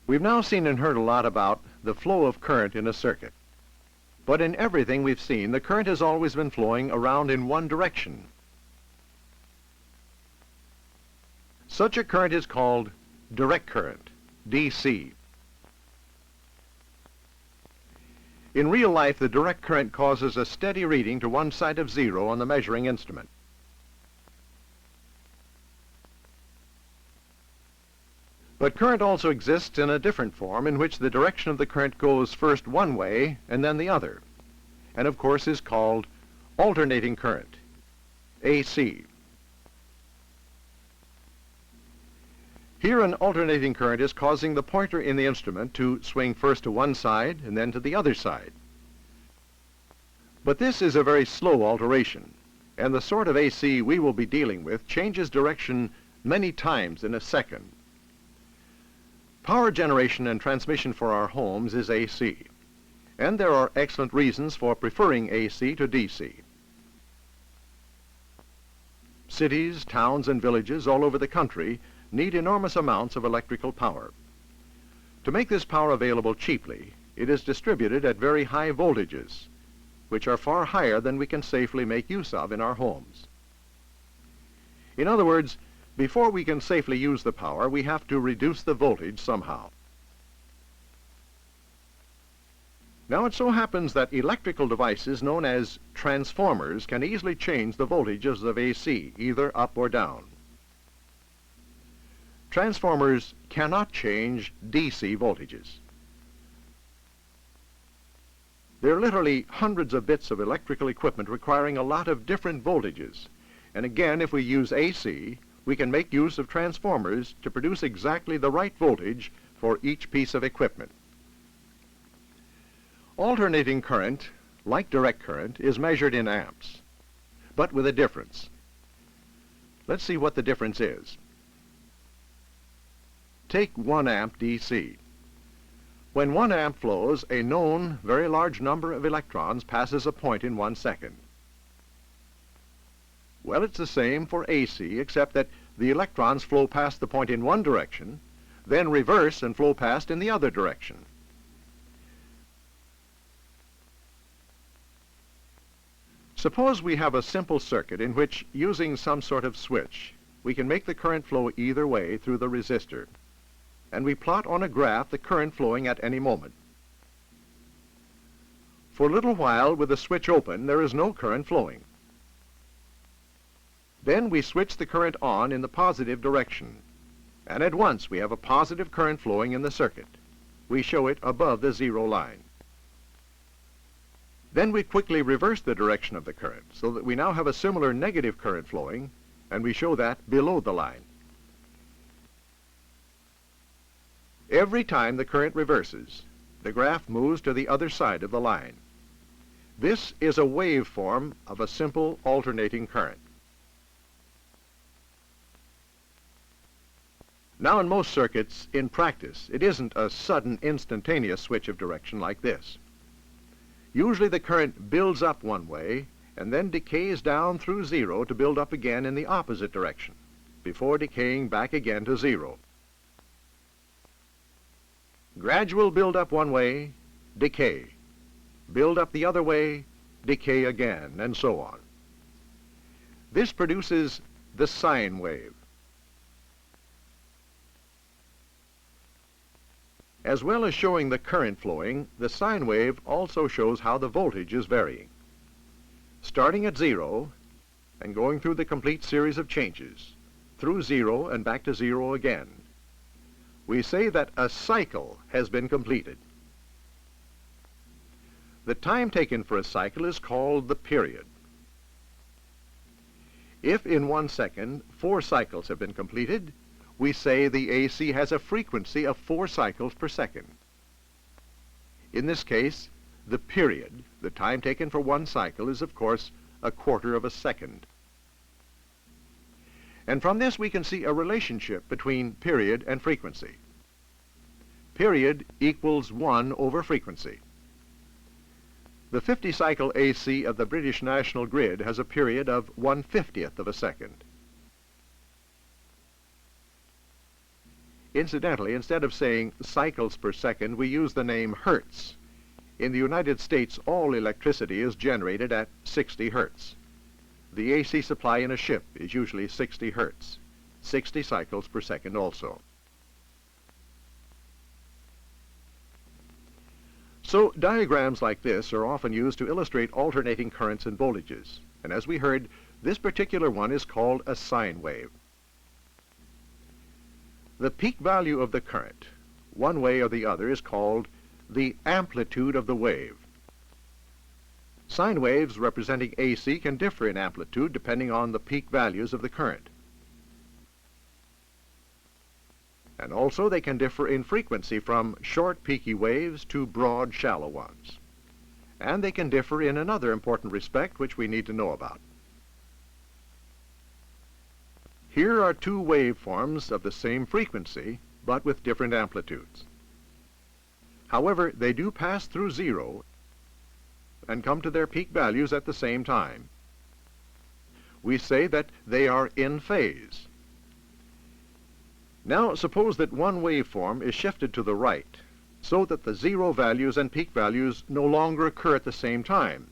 We've now seen and heard a lot about the flow of current in a circuit. But in everything we've seen, the current has always been flowing around in one direction. Such a current is called direct current, DC. In real life, the direct current causes a steady reading to one side of zero on the measuring instrument. But current also exists in a different form in which the direction of the current goes first one way and then the other, and of course is called alternating current, AC. Here an alternating current is causing the pointer in the instrument to swing first to one side and then to the other side. But this is a very slow alteration, and the sort of AC we will be dealing with changes direction many times in a second. Power generation and transmission for our homes is AC, and there are excellent reasons for preferring AC to DC. Cities, towns, and villages all over the country need enormous amounts of electrical power. To make this power available cheaply, it is distributed at very high voltages, which are far higher than we can safely make use of in our homes. In other words, before we can safely use the power, we have to reduce the voltage somehow. Now it so happens that electrical devices known as transformers can easily change the voltages of AC, either up or down. Transformers cannot change DC voltages. There are literally hundreds of bits of electrical equipment requiring a lot of different voltages. And again, if we use AC, we can make use of transformers to produce exactly the right voltage for each piece of equipment. Alternating current, like direct current, is measured in amps, but with a difference. Let's see what the difference is. Take 1 amp DC. When 1 amp flows, a known, very large number of electrons passes a point in 1 second. Well, it's the same for AC, except that the electrons flow past the point in one direction, then reverse and flow past in the other direction. Suppose we have a simple circuit in which, using some sort of switch, we can make the current flow either way through the resistor, and we plot on a graph the current flowing at any moment. For a little while, with the switch open, there is no current flowing. Then we switch the current on in the positive direction, and at once we have a positive current flowing in the circuit. We show it above the zero line. Then we quickly reverse the direction of the current, so that we now have a similar negative current flowing, and we show that below the line. Every time the current reverses, the graph moves to the other side of the line. This is a waveform of a simple alternating current. Now in most circuits, in practice, it isn't a sudden instantaneous switch of direction like this. Usually the current builds up one way and then decays down through zero to build up again in the opposite direction, before decaying back again to zero. Gradual build up one way, decay. Build up the other way, decay again, and so on. This produces the sine wave. As well as showing the current flowing, the sine wave also shows how the voltage is varying. Starting at zero and going through the complete series of changes, through zero and back to zero again, we say that a cycle has been completed. The time taken for a cycle is called the period. If in 1 second 4 cycles have been completed, we say the AC has a frequency of 4 cycles per second. In this case, the period, the time taken for 1 cycle, is of course a quarter of a second. And from this we can see a relationship between period and frequency. Period equals 1 over frequency. The 50-cycle AC of the British National Grid has a period of 1/50th of a second. Incidentally, instead of saying cycles per second, we use the name hertz. In the United States, all electricity is generated at 60 hertz. The AC supply in a ship is usually 60 hertz, 60 cycles per second also. So diagrams like this are often used to illustrate alternating currents and voltages. And as we heard, this particular one is called a sine wave. The peak value of the current, one way or the other, is called the amplitude of the wave. Sine waves representing AC can differ in amplitude depending on the peak values of the current. And also they can differ in frequency from short peaky waves to broad shallow ones. And they can differ in another important respect which we need to know about. Here are two waveforms of the same frequency, but with different amplitudes. However, they do pass through zero and come to their peak values at the same time. We say that they are in phase. Now, suppose that one waveform is shifted to the right, so that the zero values and peak values no longer occur at the same time.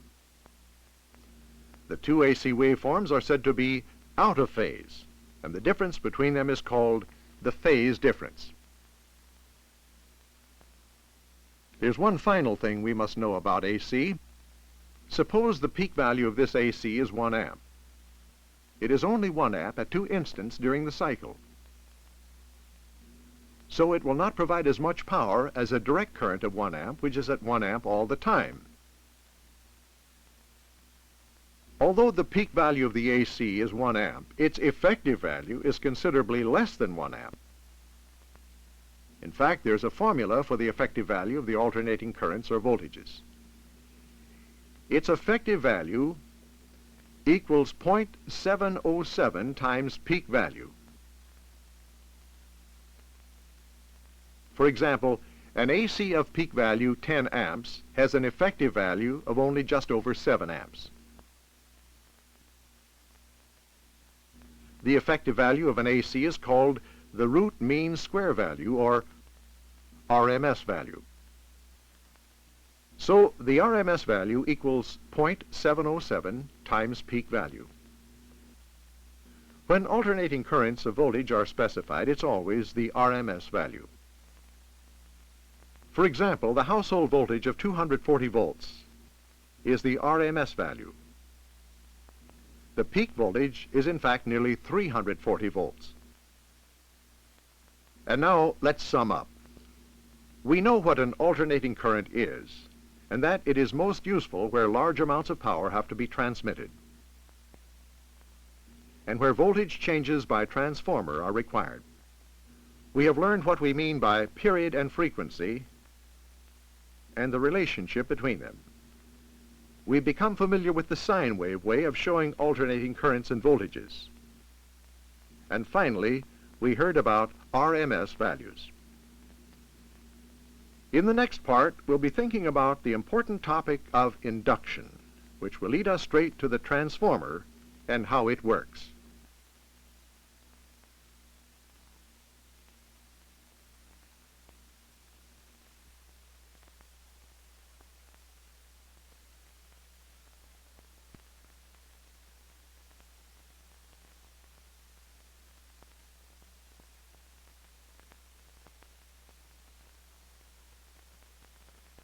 The two AC waveforms are said to be out of phase, and the difference between them is called the phase difference. There's one final thing we must know about AC. Suppose the peak value of this AC is 1 amp. It is only 1 amp at 2 instants during the cycle. So it will not provide as much power as a direct current of 1 amp, which is at 1 amp all the time. Although the peak value of the AC is 1 amp, its effective value is considerably less than 1 amp. In fact, there's a formula for the effective value of the alternating currents or voltages. Its effective value equals 0.707 times peak value. For example, an AC of peak value 10 amps has an effective value of only just over 7 amps. The effective value of an AC is called the root mean square value, or RMS value. So the RMS value equals 0.707 times peak value. When alternating currents of voltage are specified, it's always the RMS value. For example, the household voltage of 240 volts is the RMS value. The peak voltage is in fact nearly 340 volts. And now let's sum up. We know what an alternating current is, and that it is most useful where large amounts of power have to be transmitted, and where voltage changes by transformer are required. We have learned what we mean by period and frequency and the relationship between them. We've become familiar with the sine wave way of showing alternating currents and voltages. And finally, we heard about RMS values. In the next part, we'll be thinking about the important topic of induction, which will lead us straight to the transformer and how it works.